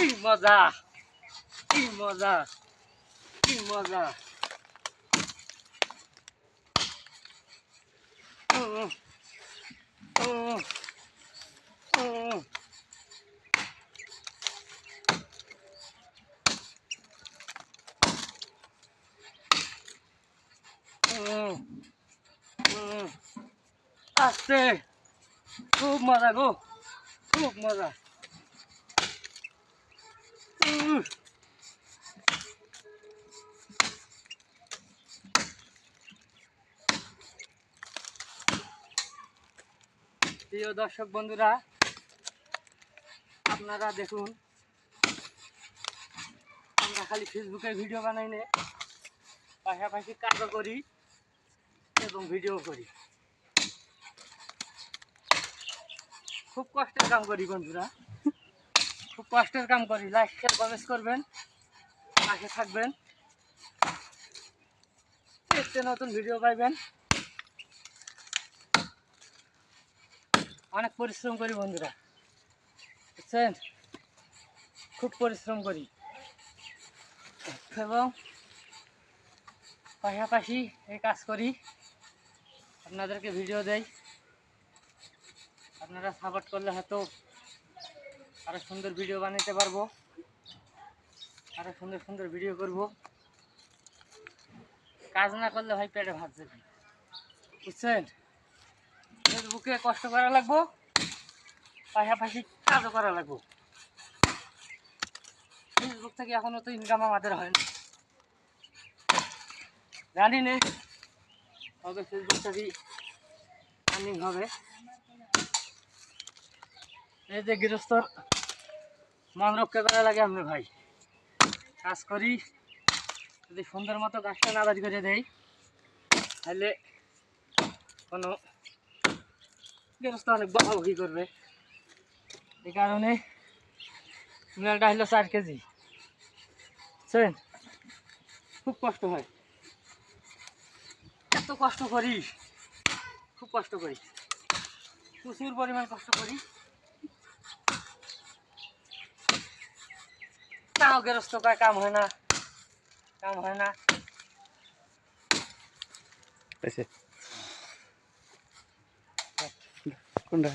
কি মজা, কি মজা, কি মজা। আস্তে, খুব মজা গো, খুব মজা। প্রিয় দর্শক বন্ধুরা, আপনারা দেখুন, আমরা খালি ফেসবুকে ভিডিও বানাই না, পাশাপাশি কাজও করি এবং ভিডিও করি। খুব কষ্টের কাম করি বন্ধুরা, খুব কষ্টের কাম করি। লাইক শেয়ার কমেন্ট করবেন, পাশে থাকবেন, দেখতে নতুন ভিডিও পাইবেন। অনেক পরিশ্রম করি বন্ধুরা, বুঝছেন, খুব পরিশ্রম করি এবং পাশাপাশি এই কাজ করি, আপনাদেরকে ভিডিও দেই। আপনারা সাপোর্ট করলে হয়তো আরো সুন্দর ভিডিও বানাতে পারবো, আরো সুন্দর সুন্দর ভিডিও করব। কাজ না করলে ভাই পেটে ভাত যাবে, বুঝছেন। ফেসবুকে কষ্ট করা লাগবো, পাশাপাশি কাজও করা লাগবো। ফেসবুক থেকে এখনো তো ইনকাম আমাদের হয় না, জানি না তবে ফেসবুক থেকে আর্নিং হবে। এই যে গৃহস্থর মন রক্ষা করা লাগে আমরা ভাই, কাজ করি, যদি সুন্দর মতো গাছটা না বাড়ি করে দেয় তাহলে কোনো গৃহস্থ অনেক বকাবকি করবে। এই কারণে মেলটা হলো 4 কেজি, বুঝছেন, খুব কষ্ট হয়। এত কষ্ট করি, খুব কষ্ট করি, প্রচুর পরিমাণ কষ্ট করি, তাও গৃহস্থ কয় কাম হয় না, কাম হয় না। কোনটা